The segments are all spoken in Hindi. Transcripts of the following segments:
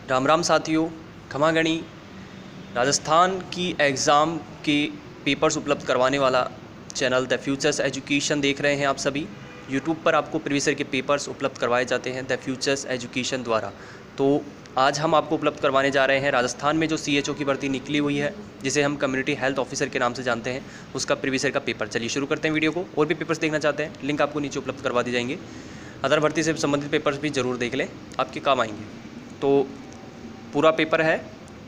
राम राम साथियों। खमागणी राजस्थान की एग्ज़ाम के पेपर्स उपलब्ध करवाने वाला चैनल द फ्यूचर्स एजुकेशन देख रहे हैं आप सभी। यूट्यूब पर आपको प्रीवियस ईयर के पेपर्स उपलब्ध करवाए जाते हैं द फ्यूचर्स एजुकेशन द्वारा। तो आज हम आपको उपलब्ध करवाने जा रहे हैं राजस्थान में जो CHO की भर्ती निकली हुई है, जिसे हम कम्युनिटी हेल्थ ऑफिसर के नाम से जानते हैं, उसका प्रीवियस ईयर का पेपर। चलिए शुरू करते हैं वीडियो को। और भी पेपर्स देखना चाहते हैं, लिंक आपको नीचे उपलब्ध करवा दी जाएंगे। अदर भर्ती से संबंधित पेपर्स भी ज़रूर देख लें, आपके काम आएंगे। तो पूरा पेपर है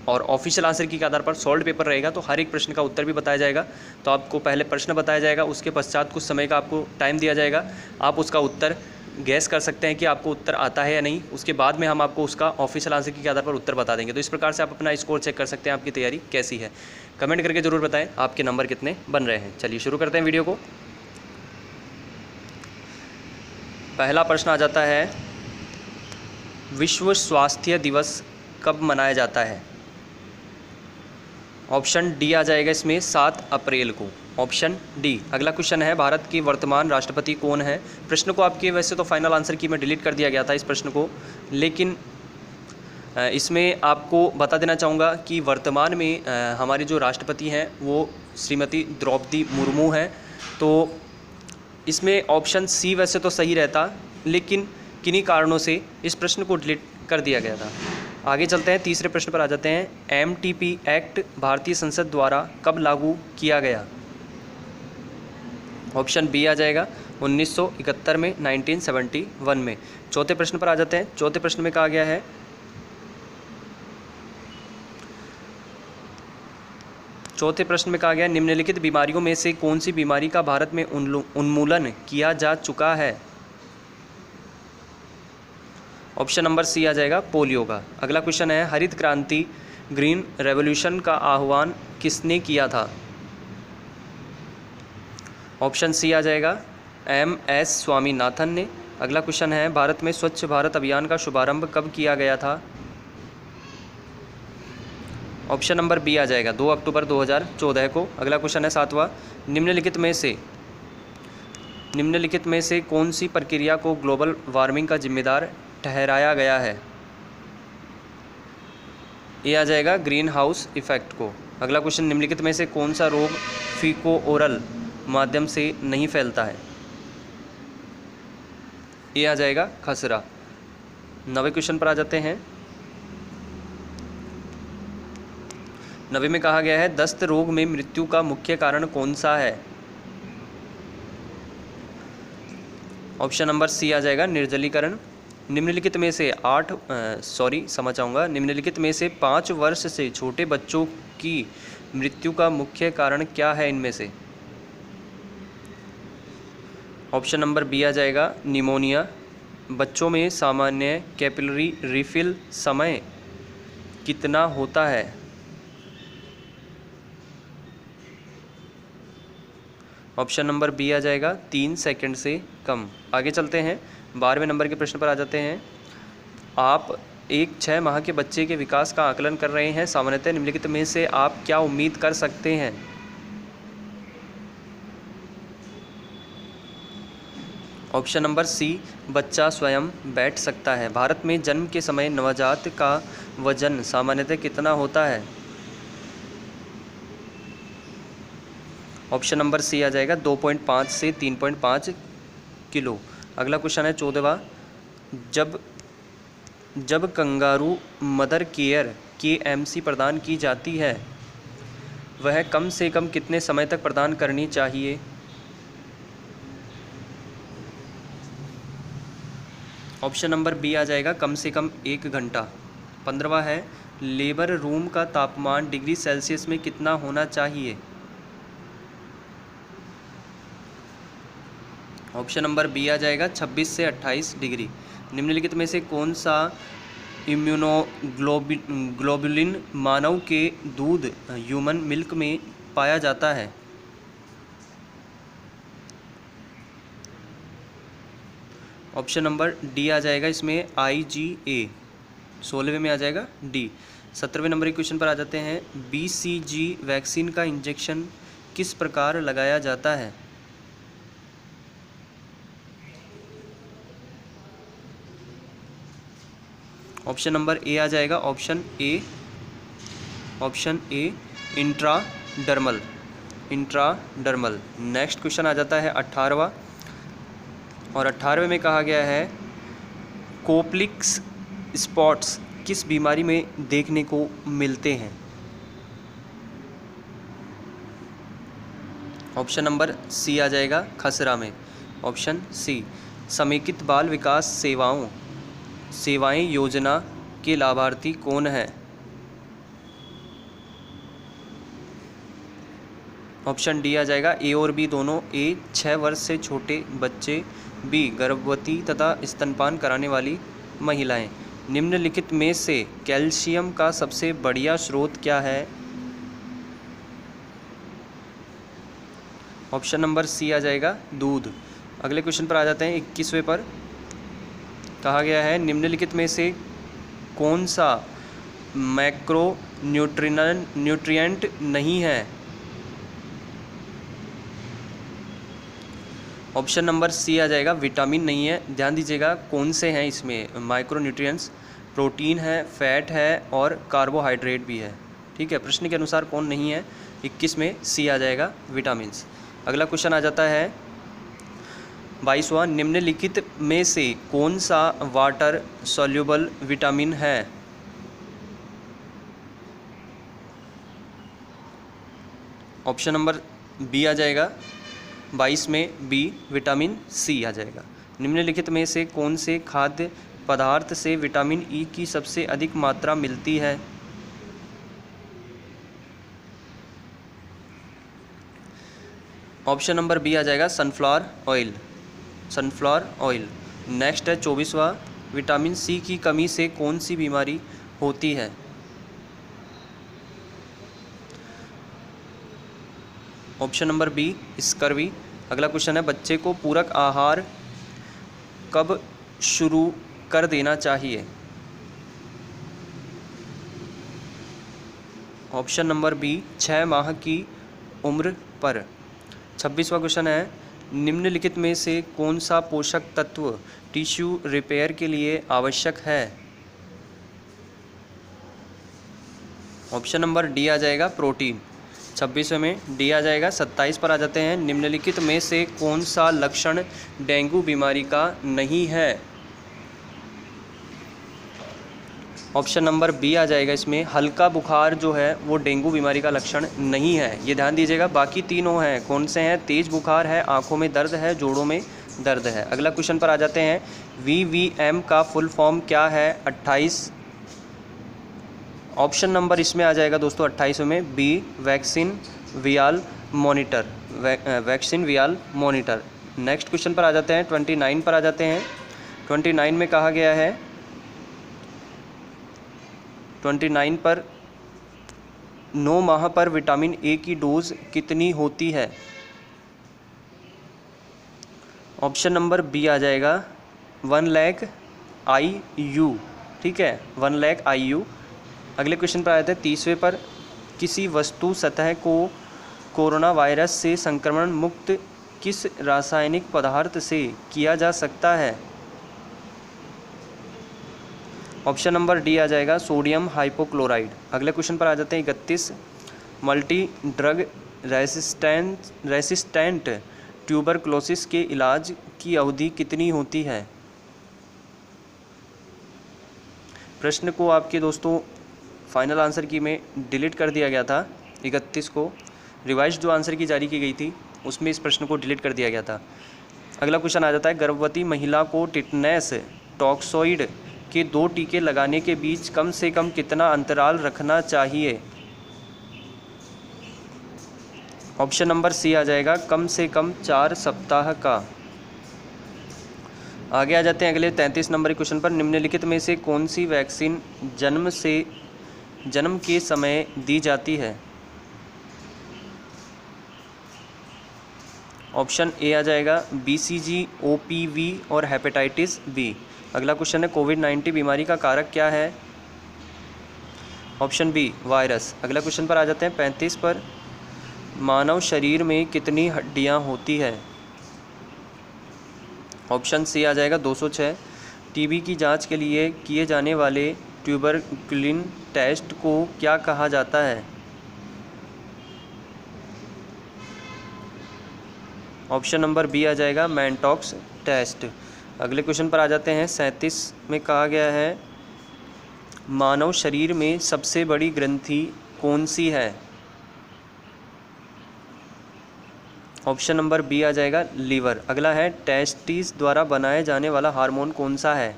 और ऑफिशियल आंसर की के आधार पर सॉल्व पेपर रहेगा, तो हर एक प्रश्न का उत्तर भी बताया जाएगा। तो आपको पहले प्रश्न बताया जाएगा, उसके पश्चात कुछ समय का आपको टाइम दिया जाएगा। आप उसका उत्तर गैस कर सकते हैं कि आपको उत्तर आता है या नहीं। उसके बाद में हम आपको उसका ऑफिशियल आंसर की के आधार पर उत्तर बता देंगे। तो इस प्रकार से आप अपना स्कोर चेक कर सकते हैं, आपकी तैयारी कैसी है। कमेंट करके ज़रूर बताएं आपके नंबर कितने बन रहे हैं। चलिए शुरू करते हैं वीडियो को। पहला प्रश्न आ जाता है, विश्व स्वास्थ्य दिवस कब मनाया जाता है? ऑप्शन डी आ जाएगा इसमें 7 अप्रैल को, ऑप्शन डी। अगला क्वेश्चन है, भारत के वर्तमान राष्ट्रपति कौन है? प्रश्न को आपके वैसे तो फाइनल आंसर की में डिलीट कर दिया गया था इस प्रश्न को, लेकिन इसमें आपको बता देना चाहूँगा कि वर्तमान में हमारी जो राष्ट्रपति हैं वो श्रीमती द्रौपदी मुर्मू हैं। तो इसमें ऑप्शन सी वैसे तो सही रहता, लेकिन किन्हीं कारणों से इस प्रश्न को डिलीट कर दिया गया था। आगे चलते हैं, तीसरे प्रश्न पर आ जाते हैं। MTP एक्ट भारतीय संसद द्वारा कब लागू किया गया? ऑप्शन बी आ जाएगा 1971 में, 1971 में। चौथे प्रश्न पर आ जाते हैं। चौथे प्रश्न में कहा गया है, निम्नलिखित बीमारियों में से कौन सी बीमारी का भारत में उन्मूलन किया जा चुका है? ऑप्शन नंबर सी आ जाएगा पोलियो का। अगला क्वेश्चन है, हरित क्रांति ग्रीन रेवोल्यूशन का आह्वान किसने किया था? ऑप्शन सी आ जाएगा MS स्वामीनाथन ने। अगला क्वेश्चन है, भारत में स्वच्छ भारत अभियान का शुभारंभ कब किया गया था? ऑप्शन नंबर बी आ जाएगा 2 अक्टूबर 2014 को। अगला क्वेश्चन है सातवां, निम्नलिखित में से कौन सी प्रक्रिया को ग्लोबल वार्मिंग का जिम्मेदार ठहराया गया है? ये आ जाएगा ग्रीन हाउस इफेक्ट को। अगला क्वेश्चन, निम्नलिखित में से कौन सा रोग फीको ओरल माध्यम से नहीं फैलता है? ये आ जाएगा खसरा। 9वें क्वेश्चन पर आ जाते हैं। 9वें में कहा गया है, दस्त रोग में मृत्यु का मुख्य कारण कौन सा है? ऑप्शन नंबर सी आ जाएगा निर्जलीकरण। निम्नलिखित में से 5 वर्ष से छोटे बच्चों की मृत्यु का मुख्य कारण क्या है इनमें से? ऑप्शन नंबर बी आ जाएगा निमोनिया। बच्चों में सामान्य कैपिलरी रिफिल समय कितना होता है? ऑप्शन नंबर बी आ जाएगा 3 सेकंड से कम। आगे चलते हैं, 12वें नंबर के प्रश्न पर आ जाते हैं। आप एक 6 माह के बच्चे के विकास का आकलन कर रहे हैं, सामान्यतः निम्नलिखित में से आप क्या उम्मीद कर सकते हैं? ऑप्शन नंबर सी, बच्चा स्वयं बैठ सकता है। भारत में जन्म के समय नवजात का वजन सामान्यतः कितना होता है? ऑप्शन नंबर सी आ जाएगा 2.5 से 3.5 किलो। अगला क्वेश्चन है 14वां, जब कंगारू मदर केयर KMC प्रदान की जाती है, वह कम से कम कितने समय तक प्रदान करनी चाहिए? ऑप्शन नंबर बी आ जाएगा कम से कम 1 घंटा। 15वां है, लेबर रूम का तापमान डिग्री सेल्सियस में कितना होना चाहिए? ऑप्शन नंबर बी आ जाएगा 26 से 28 डिग्री। निम्नलिखित में से कौन सा इम्यूनोग्लोबुलिन मानव के दूध ह्यूमन मिल्क में पाया जाता है? ऑप्शन नंबर डी आ जाएगा इसमें IgA। 16वें में आ जाएगा डी। 17वें नंबर के क्वेश्चन पर आ जाते हैं, BCG वैक्सीन का इंजेक्शन किस प्रकार लगाया जाता है? ऑप्शन नंबर ए आ जाएगा, option A intradermal. Next question आ जाता है 18वां, और 18वें में कहा गया है कोप्लिक्स स्पॉट्स किस बीमारी में देखने को मिलते हैं। ऑप्शन नंबर सी आ जाएगा, खसरा में। ऑप्शन सी समेकित बाल विकास सेवाएं योजना के लाभार्थी कौन है। ऑप्शन डी आ जाएगा, ए और बी दोनों। ए 6 वर्ष से छोटे बच्चे, बी गर्भवती तथा स्तनपान कराने वाली महिलाएं। निम्नलिखित में से कैल्शियम का सबसे बढ़िया स्रोत क्या है। ऑप्शन नंबर सी आ जाएगा, दूध। अगले क्वेश्चन पर आ जाते हैं 21वें पर। कहा गया है निम्नलिखित में से कौन सा मैक्रो न्यूट्रिएंट नहीं है। ऑप्शन नंबर सी आ जाएगा, विटामिन नहीं है। ध्यान दीजिएगा कौन से हैं इसमें माइक्रो न्यूट्रिएंट्स, प्रोटीन है, फैट है और कार्बोहाइड्रेट भी है। ठीक है, प्रश्न के अनुसार कौन नहीं है। 21 में सी आ जाएगा, विटामिन्स। अगला क्वेश्चन आ जाता है 22वां, निम्नलिखित में से कौन सा वाटर सॉल्युबल विटामिन है। ऑप्शन नंबर बी आ जाएगा, 22 में बी विटामिन सी आ जाएगा। निम्नलिखित में से कौन से खाद्य पदार्थ से विटामिन ई की सबसे अधिक मात्रा मिलती है। ऑप्शन नंबर बी आ जाएगा, सनफ्लावर ऑयल। नेक्स्ट है 24वां, विटामिन सी की कमी से कौन सी बीमारी होती है। Option number B, scurvy. अगला क्वेश्चन है, बच्चे को पूरक आहार कब शुरू कर देना चाहिए। ऑप्शन नंबर बी, 6 माह की उम्र पर। 26वां क्वेश्चन है, निम्नलिखित में से कौन सा पोषक तत्व टिश्यू रिपेयर के लिए आवश्यक है। ऑप्शन नंबर डी आ जाएगा, प्रोटीन। 26वें में डी आ जाएगा। 27 पर आ जाते हैं, निम्नलिखित में से कौन सा लक्षण डेंगू बीमारी का नहीं है। ऑप्शन नंबर बी आ जाएगा, इसमें हल्का बुखार जो है वो डेंगू बीमारी का लक्षण नहीं है। ये ध्यान दीजिएगा, बाकी तीनों हैं। कौन से हैं, तेज बुखार है, आंखों में दर्द है, जोड़ों में दर्द है। अगला क्वेश्चन पर आ जाते हैं, VVM का फुल फॉर्म क्या है। 28 ऑप्शन नंबर इसमें आ जाएगा दोस्तों 28 में B, vaccine vial monitor. Next question पर आ जाते हैं 29 पर आ जाते हैं। 29 में कहा गया है, 29 पर 9 माह पर विटामिन ए की डोज कितनी होती है। ऑप्शन नंबर बी आ जाएगा, 1 लाख IU। ठीक है, 1 लाख IU। अगले क्वेश्चन पर आते हैं 30वें पर, किसी वस्तु सतह को कोरोना वायरस से संक्रमण मुक्त किस रासायनिक पदार्थ से किया जा सकता है। ऑप्शन नंबर डी आ जाएगा, सोडियम हाइपोक्लोराइड। अगले क्वेश्चन पर आ जाते हैं 31, मल्टी ड्रग रेसिस्टेंट ट्यूबरक्लोसिस के इलाज की अवधि कितनी होती है। प्रश्न को आपके दोस्तों फाइनल आंसर की में डिलीट कर दिया गया था। 31 को रिवाइज जो आंसर की जारी की गई थी उसमें इस प्रश्न को डिलीट कर दिया गया था। अगला क्वेश्चन आ जाता है, गर्भवती महिला को टिटनेस टॉक्सोइड के 2 टीके लगाने के बीच कम से कम कितना अंतराल रखना चाहिए। ऑप्शन नंबर सी आ जाएगा, कम से कम 4 सप्ताह का। आगे आ जाते हैं अगले 33 नंबर क्वेश्चन पर, निम्नलिखित में से कौन सी वैक्सीन जन्म के समय दी जाती है। ऑप्शन ए आ जाएगा, BCG, OPV और हेपेटाइटिस बी। अगला क्वेश्चन है, कोविड-19 बीमारी का कारक क्या है। Option B, virus. अगला क्वेश्चन पर आ जाते हैं 35 पर, मानव शरीर में कितनी हड्डियां होती है। ऑप्शन सी आ जाएगा, 206। टीबी की जांच के लिए किए जाने वाले ट्यूबरकुलिन टेस्ट को क्या कहा जाता है? ऑप्शन नंबर बी आ जाएगा मैनटॉक्स टेस्ट। अगले क्वेश्चन पर आ जाते हैं। 37 में कहा गया है मानव शरीर में सबसे बड़ी ग्रंथि कौन सी है? ऑप्शन नंबर बी आ जाएगा लीवर। अगला है टेस्टिस द्वारा बनाया जाने वाला हार्मोन कौन सा है?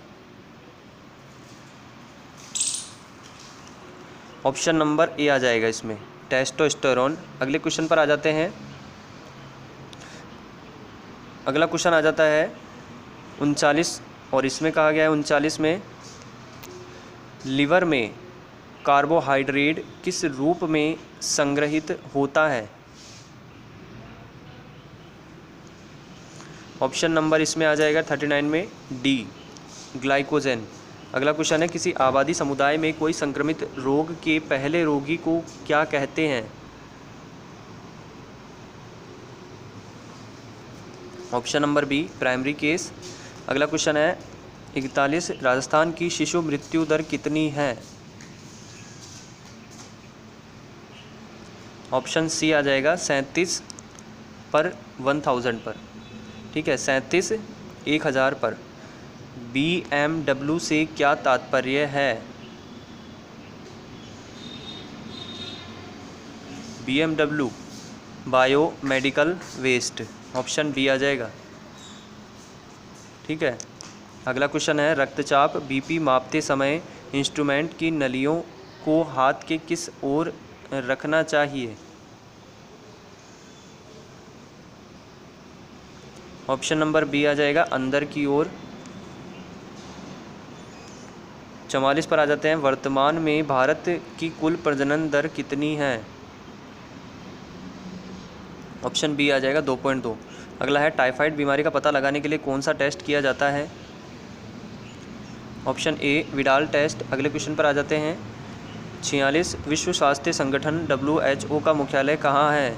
ऑप्शन नंबर ए आ जाएगा इसमें टेस्टोस्टेरोन। अगले क्वेश्चन पर आ जाते हैं। अगला क्वेश्चन आ जाता है 39 और इसमें कहा गया है 39 में लीवर में कार्बोहाइड्रेट किस रूप में संग्रहित होता है? ऑप्शन नंबर इसमें आ जाएगा 39 में डी ग्लाइकोजन। अगला क्वेश्चन है किसी आबादी समुदाय में कोई संक्रमित रोग के पहले रोगी को क्या कहते हैं? Option number B primary case. अगला क्वेश्चन है 41 राजस्थान की शिशु मृत्यु दर कितनी है? ऑप्शन सी आ जाएगा 37 पर 1000 पर। ठीक है, 37 1000 पर। BMW से क्या तात्पर्य है? BMW bio medical waste. Option B आ जाएगा। ठीक है, अगला क्वेश्चन है रक्तचाप BP मापते समय इंस्ट्रूमेंट की नलियों को हाथ के किस ओर रखना चाहिए? ऑप्शन नंबर बी आ जाएगा अंदर की ओर। 44 पर आ जाते हैं वर्तमान में भारत की कुल प्रजनन दर कितनी है? ऑप्शन बी आ जाएगा 2.2। अगला है टाइफाइड बीमारी का पता लगाने के लिए कौन सा टेस्ट किया जाता है? Option A Widal test. अगले क्वेश्चन पर आ जाते हैं 46 विश्व स्वास्थ्य संगठन WHO का मुख्यालय कहाँ है?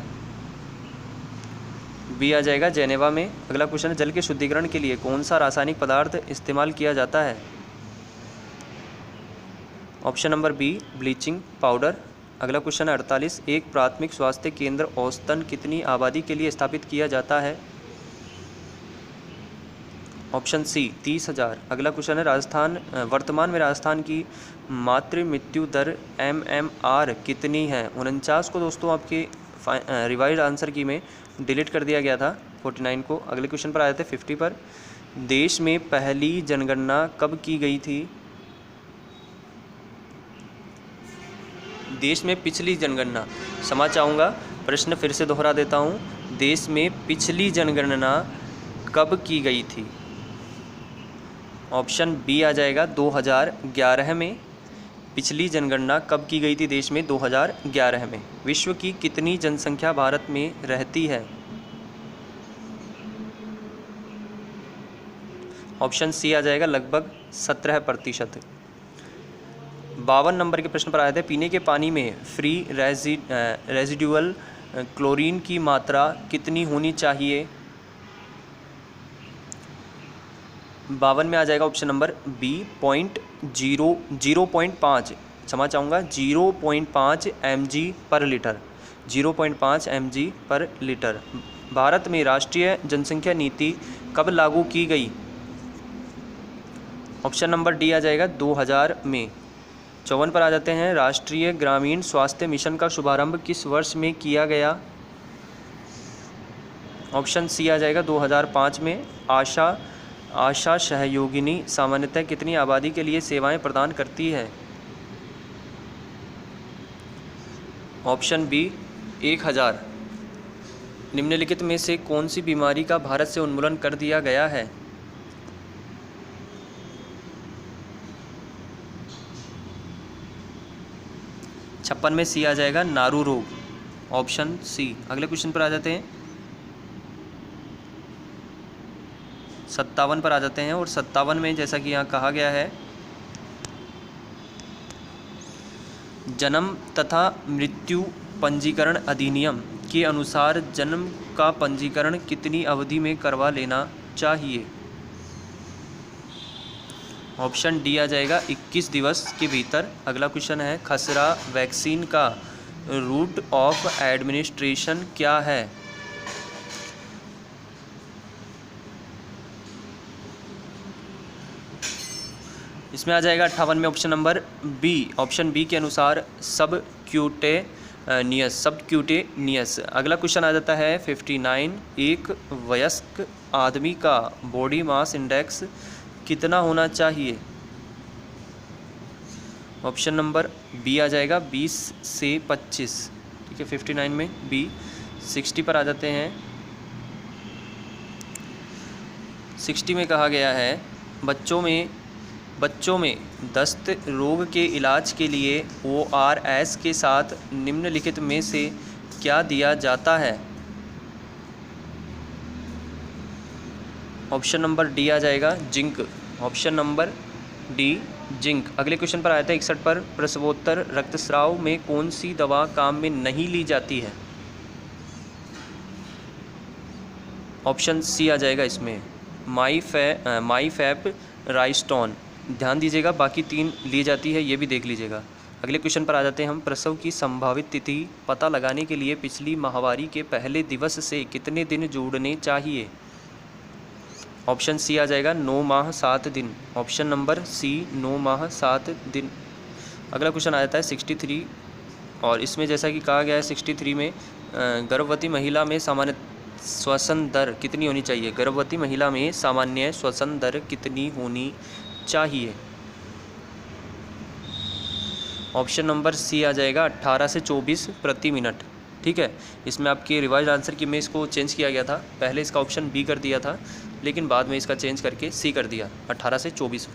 बी आ जाएगा जेनेवा में। अगला क्वेश्चन है जल के शुद्धिकरण के लिए कौन सा रासायनिक पदार्थ इस्तेमाल किया जाता है? Option number B bleaching powder. अगला क्वेश्चन है 48 एक प्राथमिक स्वास्थ्य केंद्र औसतन कितनी आबादी के लिए स्थापित किया जाता है? Option C 30,000। अगला क्वेश्चन है वर्तमान में राजस्थान की मातृ मृत्यु दर MMR कितनी है? 49 को दोस्तों आपके रिवाइज आंसर की में डिलीट कर दिया गया था 49 को। अगले क्वेश्चन पर आए थे 50 पर। देश में पहली जनगणना कब की गई थी? देश में पिछली जनगणना। क्षमा चाहूँगा, प्रश्न फिर से दोहरा देता हूँ। देश में पिछली जनगणना कब की गई थी? ऑप्शन बी आ जाएगा 2011 में। पिछली जनगणना कब की गई थी देश में? 2011 में। विश्व की कितनी जनसंख्या भारत में रहती है? ऑप्शन सी आ जाएगा लगभग 17%। 52 नंबर के प्रश्न पर आए थे पीने के पानी में फ्री रेजिडुअल क्लोरीन की मात्रा कितनी होनी चाहिए? 52 में आ जाएगा ऑप्शन नंबर बी 0.5। क्षमा चाहूँगा 0.5 mg पर लीटर। 0.5 mg पर लीटर। भारत में राष्ट्रीय जनसंख्या नीति कब लागू की गई? ऑप्शन नंबर डी आ जाएगा 2000 में। 54 पर आ जाते हैं राष्ट्रीय ग्रामीण स्वास्थ्य मिशन का शुभारंभ किस वर्ष में किया गया? ऑप्शन सी आ जाएगा 2005 में। आशा सहयोगिनी सामान्यतः कितनी आबादी के लिए सेवाएं प्रदान करती है? Option B 1000। निम्नलिखित में से कौन सी बीमारी का भारत से उन्मूलन कर दिया गया है? छप्पन में सी आ जाएगा नारू रोग। Option C. अगले क्वेश्चन पर आ जाते हैं 57 पर आ जाते हैं और 57 में जैसा कि यहाँ कहा गया है जन्म तथा मृत्यु पंजीकरण अधिनियम के अनुसार जन्म का पंजीकरण कितनी अवधि में करवा लेना चाहिए? ऑप्शन डी आ जाएगा 21 दिवस के भीतर। अगला क्वेश्चन है खसरा वैक्सीन का रूट ऑफ एडमिनिस्ट्रेशन क्या है? इसमें आ जाएगा 58 में option number B. Option B के अनुसार सबक्यूटेनियस। अगला क्वेश्चन आ जाता है 59। एक वयस्क आदमी का बॉडी मास इंडेक्स कितना होना चाहिए? ऑप्शन नंबर बी आ जाएगा 20 से 25। ठीक है, 59 में बी। 60 पर आ जाते हैं। 60 में कहा गया है बच्चों में दस्त रोग के इलाज के लिए ORS के साथ निम्नलिखित में से क्या दिया जाता है? ऑप्शन नंबर डी आ जाएगा zinc. Option number D zinc. अगले क्वेश्चन पर आया था 61 पर प्रसवोत्तर रक्तस्राव में कौन सी दवा काम में नहीं ली जाती है? ऑप्शन सी आ जाएगा इसमें माईफैप राइस्टोन। ध्यान दीजिएगा, बाकी 3 ली जाती है, ये भी देख लीजिएगा। अगले क्वेश्चन पर आ जाते हैं हम। प्रसव की संभावित तिथि पता लगाने के लिए पिछली माहवारी के पहले दिवस से कितने दिन जोड़ने चाहिए? ऑप्शन सी आ जाएगा 9 माह 7 दिन। ऑप्शन नंबर सी 9 माह 7 दिन। अगला क्वेश्चन आ जाता है 63 और इसमें जैसा कि कहा गया है 63 में गर्भवती महिला में सामान्य श्वसन दर कितनी होनी चाहिए? गर्भवती महिला में सामान्य श्वसन दर कितनी होनी चाहिए? ऑप्शन नंबर सी आ जाएगा 18 से 24 प्रति मिनट। ठीक है, इसमें आपके रिवाइज आंसर की में इसको चेंज किया गया था। पहले इसका ऑप्शन बी कर दिया था, लेकिन बाद में इसका चेंज करके सी कर दिया, 18 से 24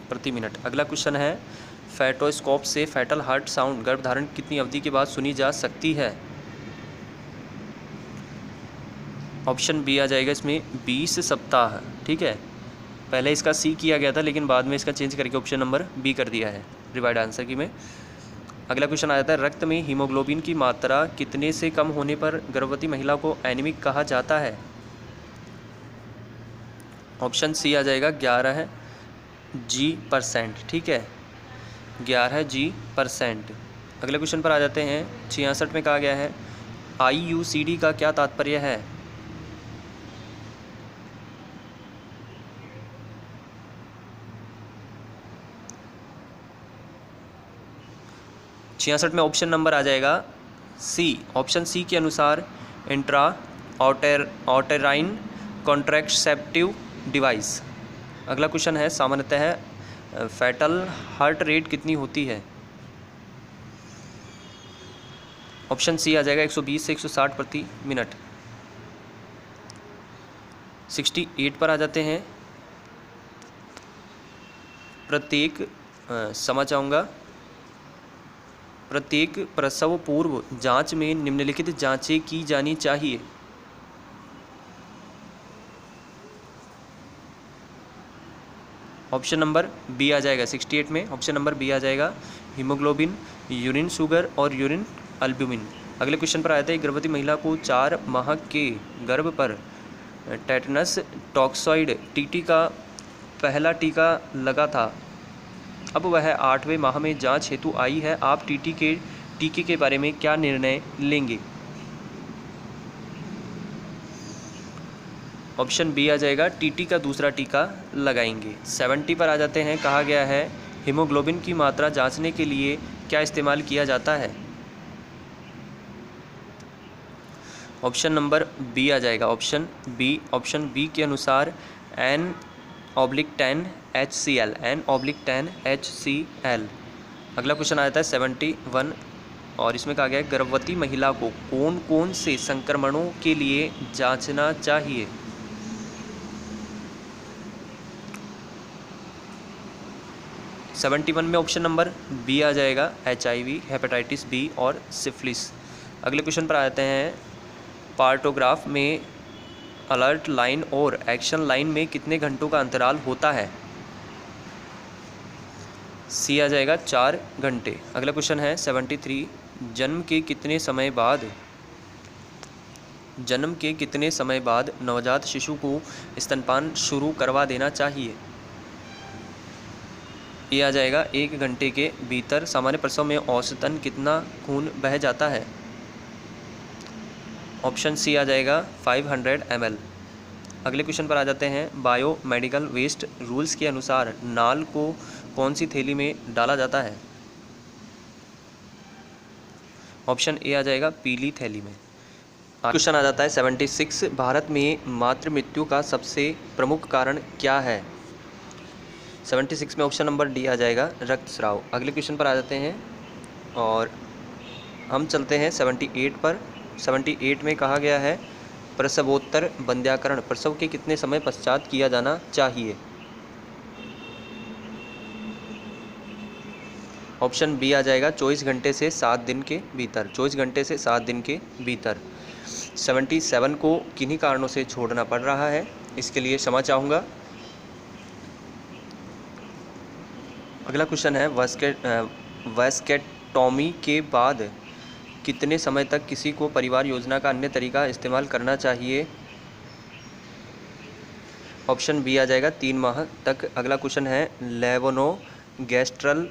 प्रति मिनट। अगला क्वेश्चन है फेटोस्कोप से फेटल हार्ट साउंड गर्भधारण कितनी अवधि के बाद सुनी जा सकती है? ऑप्शन बी आ जाएगा इसमें 20 सप्ताह। ठीक है, पहले इसका सी किया गया था, लेकिन बाद में इसका चेंज करके ऑप्शन नंबर बी कर दिया है रिवाइड आंसर की में। अगला क्वेश्चन आ जाता है रक्त में हीमोग्लोबिन की मात्रा कितने से कम होने पर गर्भवती महिला को एनीमिक कहा जाता है? ऑप्शन सी आ जाएगा 11 G%। ठीक है, 11 G%। अगले क्वेश्चन पर आ जाते हैं 66 में कहा गया है IUCD का क्या तात्पर्य है? 66 में ऑप्शन नंबर आ जाएगा सी। ऑप्शन सी के अनुसार इंट्रा ऑटेराइन कॉन्ट्रैक्सेप्टिव डिवाइस। अगला क्वेश्चन है सामान्यतः फैटल हार्ट रेट कितनी होती है? ऑप्शन सी आ जाएगा 120 से 160 प्रति मिनट। 68 पर आ जाते हैं। प्रत्येक प्रसव पूर्व जांच में निम्नलिखित जांचें की जानी चाहिए। ऑप्शन नंबर बी आ जाएगा 68 में। ऑप्शन नंबर बी आ जाएगा हीमोग्लोबिन, यूरिन शुगर और यूरिन अल्ब्यूमिन। अगले क्वेश्चन पर आया था गर्भवती महिला को 4 माह के गर्भ पर टेटनस टॉक्सॉइड टीटी का पहला टीका लगा था। अब वह 8वें माह में जांच हेतु आई है। आप टीके के बारे में क्या निर्णय लेंगे? ऑप्शन बी आ जाएगा टीटी का दूसरा टीका लगाएंगे। 70 पर आ जाते हैं। कहा गया है हीमोग्लोबिन की मात्रा जांचने के लिए क्या इस्तेमाल किया जाता है? ऑप्शन नंबर बी आ जाएगा ऑप्शन बी के अनुसार N/10 HCl N/10 HCl। अगला क्वेश्चन आ जाता है 71 और इसमें कहा गया है गर्भवती महिला को कौन कौन से संक्रमणों के लिए जांचना चाहिए? सेवेंटी 71 में ऑप्शन नंबर बी आ जाएगा HIV, हेपेटाइटिस बी और सिफिलिस। अगले क्वेश्चन पर आ जाते हैं पार्टोग्राफ में अलर्ट लाइन और एक्शन लाइन में कितने घंटों का अंतराल होता है? सी आ जाएगा 4 घंटे। अगला क्वेश्चन है 73 जन्म के कितने समय बाद नवजात शिशु को स्तनपान शुरू करवा देना चाहिए? ये आ जाएगा 1 घंटे के भीतर सामान्य प्रसव में औसतन कितना खून बह जाता है। ऑप्शन सी आ जाएगा 500 ml। अगले क्वेश्चन पर आ जाते हैं। बायो मेडिकल वेस्ट रूल्स के अनुसार नाल को कौन सी थैली में डाला जाता है। ऑप्शन ए आ जाएगा पीली थैली में। क्वेश्चन आ जाता है 76। भारत में मातृ मृत्यु का सबसे प्रमुख कारण क्या है। 76 में ऑप्शन नंबर डी आ जाएगा रक्तस्राव। अगले क्वेश्चन पर आ जाते हैं और हम चलते हैं 78 पर। 78 में कहा गया है प्रसवोत्तर बंध्याकरण प्रसव के कितने समय पश्चात किया जाना चाहिए। ऑप्शन बी आ जाएगा 24 घंटे से 7 दिन के भीतर। 24 घंटे से 7 दिन के भीतर। 77 को किन्हीं कारणों से छोड़ना पड़ रहा है, इसके लिए क्षमा चाहूँगा। अगला क्वेश्चन है वैस्केक्टॉमी के बाद कितने समय तक किसी को परिवार योजना का अन्य तरीका इस्तेमाल करना चाहिए। ऑप्शन बी आ जाएगा 3 माह तक। अगला क्वेश्चन है लेवोनोगेस्ट्रल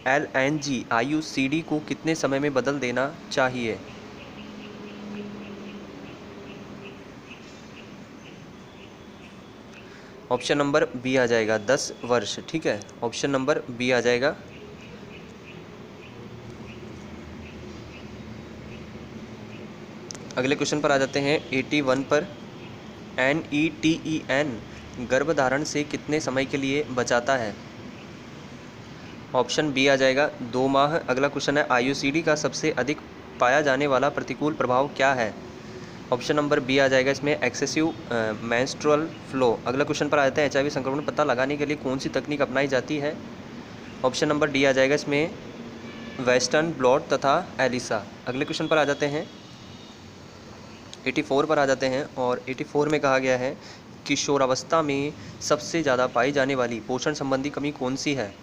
LNG IUCD को कितने समय में बदल देना चाहिए। ऑप्शन नंबर बी आ जाएगा 10 वर्ष। ठीक है, ऑप्शन नंबर बी आ जाएगा। अगले क्वेश्चन पर आ जाते हैं 81 पर। NETEN गर्भधारण से कितने समय के लिए बचाता है। ऑप्शन बी आ जाएगा 2 माह। अगला क्वेश्चन है IUCD का सबसे अधिक पाया जाने वाला प्रतिकूल प्रभाव क्या है। ऑप्शन नंबर बी आ जाएगा इसमें एक्सेसिव मेंस्ट्रुअल फ्लो। अगला क्वेश्चन पर आ जाते हैं HIV संक्रमण पता लगाने के लिए कौन सी तकनीक अपनाई जाती है। ऑप्शन नंबर डी आ जाएगा इसमें वेस्टर्न ब्लॉट तथा एलिसा। अगले क्वेश्चन पर आ जाते हैं 84 पर आ जाते हैं और 84 में कहा गया है किशोरावस्था में सबसे ज़्यादा पाई जाने वाली पोषण संबंधी कमी कौन सी है।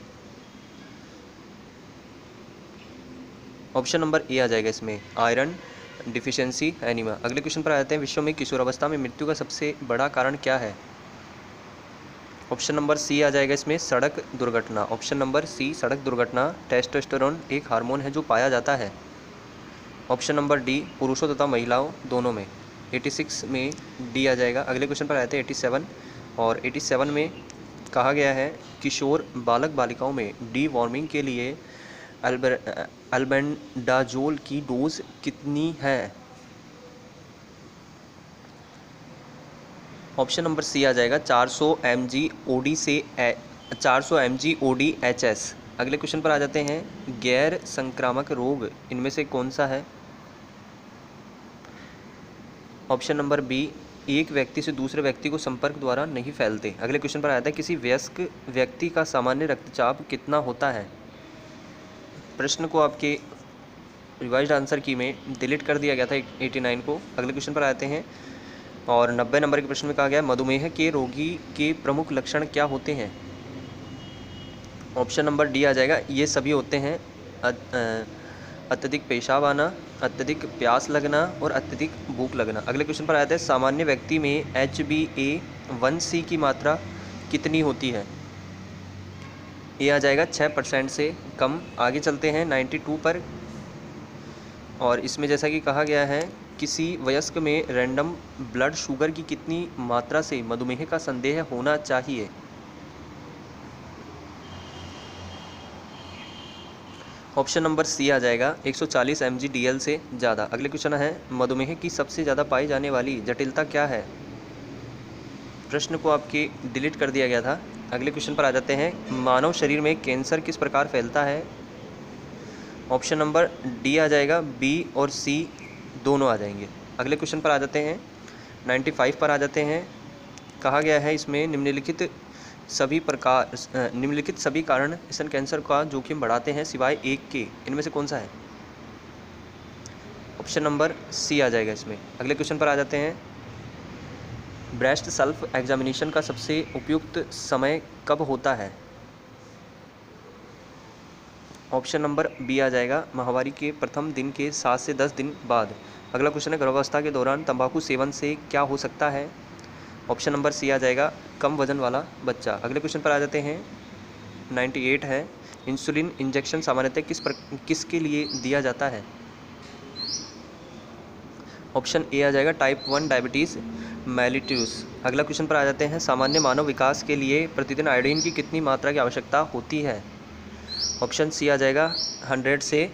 ऑप्शन नंबर ए आ जाएगा इसमें आयरन डिफिशियंसी एनीमिया। अगले क्वेश्चन पर आ जाते हैं विश्व में किशोरावस्था में मृत्यु का सबसे बड़ा कारण क्या है। ऑप्शन नंबर सी आ जाएगा इसमें सड़क दुर्घटना। ऑप्शन नंबर सी सड़क दुर्घटना। टेस्टोस्टेरोन एक हार्मोन है जो पाया जाता है। ऑप्शन नंबर डी पुरुषों तथा महिलाओं दोनों में। 86 में डी आ जाएगा। अगले क्वेश्चन पर आते हैं 87 और 87 में कहा गया है किशोर बालक बालिकाओं में डी वॉर्मिंग के लिए अल्बेंडाजोल की डोज कितनी है। ऑप्शन नंबर सी आ जाएगा 400 mg OD से 400 mg OD HS। अगले क्वेश्चन पर आ जाते हैं गैर संक्रामक रोग इनमें से कौन सा है। ऑप्शन नंबर बी एक व्यक्ति से दूसरे व्यक्ति को संपर्क द्वारा नहीं फैलते। अगले क्वेश्चन पर आता है किसी वयस्क व्यक्ति का सामान्य रक्तचाप कितना होता है। प्रश्न को आपके रिवाइज्ड आंसर की में डिलीट कर दिया गया था 89 को। अगले क्वेश्चन पर आते हैं और 90 नंबर के प्रश्न में कहा गया मधुमेह के रोगी के प्रमुख लक्षण क्या होते हैं। ऑप्शन नंबर डी आ जाएगा ये सभी होते हैं अत्यधिक पेशाब आना, अत्यधिक प्यास लगना और अत्यधिक भूख लगना। अगले क्वेश्चन पर आते हैं सामान्य व्यक्ति में HbA1c की मात्रा कितनी होती है। ये आ जाएगा 6% से कम। आगे चलते हैं 92 पर और इसमें जैसा कि कहा गया है किसी वयस्क में रैंडम ब्लड शुगर की कितनी मात्रा से मधुमेह का संदेह होना चाहिए। ऑप्शन नंबर सी आ जाएगा 140 mg DL से ज़्यादा। अगले क्वेश्चन है मधुमेह की सबसे ज़्यादा पाई जाने वाली जटिलता क्या है। प्रश्न को आपके डिलीट कर दिया गया था। अगले क्वेश्चन पर आ जाते हैं मानव शरीर में कैंसर किस प्रकार फैलता है। ऑप्शन नंबर डी आ जाएगा, बी और सी दोनों आ जाएंगे। अगले क्वेश्चन पर आ जाते हैं 95 पर आ जाते हैं। कहा गया है इसमें निम्नलिखित सभी कारण स्तन कैंसर का जोखिम बढ़ाते हैं सिवाय एक के, इनमें से कौन सा है। ऑप्शन नंबर सी आ जाएगा इसमें। अगले क्वेश्चन पर आ जाते हैं ब्रेस्ट सेल्फ एग्जामिनेशन का सबसे उपयुक्त समय कब होता है। ऑप्शन नंबर बी आ जाएगा माहवारी के प्रथम दिन के 7 से 10 दिन बाद। अगला क्वेश्चन है गर्भावस्था के दौरान तंबाकू सेवन से क्या हो सकता है। ऑप्शन नंबर सी आ जाएगा कम वजन वाला बच्चा। अगले क्वेश्चन पर आ जाते हैं 98 है। इंसुलिन इंजेक्शन सामान्यतः किसके लिए दिया जाता है? ऑप्शन ए आ जाएगा टाइप 1 डायबिटीज़ मेलिटस। अगला क्वेश्चन पर आ जाते हैं। सामान्य मानव विकास के लिए प्रतिदिन आयोडीन की कितनी मात्रा की आवश्यकता होती है? ऑप्शन सी आ जाएगा 100 से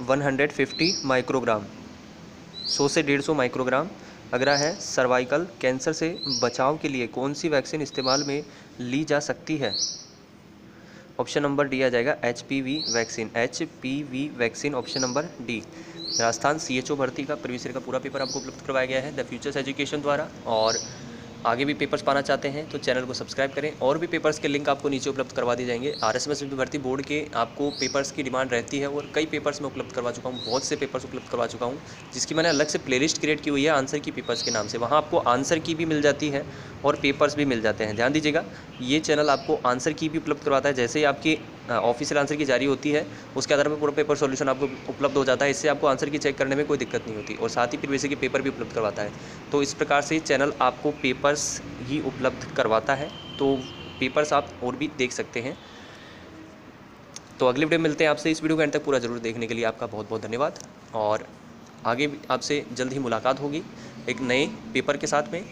150 माइक्रोग्राम, 100 से 150 माइक्रोग्राम। अगला है सर्वाइकल कैंसर से बचाव के लिए कौन सी वैक्सीन इस्तेमाल में ली जा सकती है? ऑप्शन नंबर डी आ जाएगा HPV vaccine, HPV vaccine, option number D. Rajasthan CHO भर्ती का प्रीवियस ईयर का पूरा पेपर आपको उपलब्ध करवाया गया है द फ्यूचर्स एजुकेशन द्वारा। और आगे भी पेपर्स पाना चाहते हैं तो चैनल को सब्सक्राइब करें। और भी पेपर्स के लिंक आपको नीचे उपलब्ध करवा दिए जाएंगे। RSMS भर्ती बोर्ड के आपको पेपर्स की डिमांड रहती है और कई पेपर्स मैं उपलब्ध करवा चुका हूँ, बहुत से पेपर्स उपलब्ध करवा चुका हूँ, जिसकी मैंने अलग से प्लेलिस्ट क्रिएट की हुई है आंसर की पेपर्स के नाम से। वहाँ आपको आंसर की भी मिल जाती है और पेपर्स भी मिल जाते हैं। ध्यान दीजिएगा, ये चैनल आपको आंसर की भी उपलब्ध करवाता है। जैसे ही आपकी ऑफिशियल आंसर की जारी होती है उसके आधार पर पूरा पेपर सॉल्यूशन आपको उपलब्ध हो जाता है। इससे आपको आंसर की चेक करने में कोई दिक्कत नहीं होती और साथ ही प्रीवियस के पेपर भी उपलब्ध करवाता है। तो इस प्रकार से चैनल आपको पेपर्स ही उपलब्ध करवाता है, तो पेपर्स आप और भी देख सकते हैं। तो अगले वीडियो में मिलते हैं आपसे। इस वीडियो को एंड तक पूरा जरूर देखने के लिए आपका बहुत बहुत धन्यवाद और आगे भी आपसे जल्द ही मुलाकात होगी एक नए पेपर के साथ में।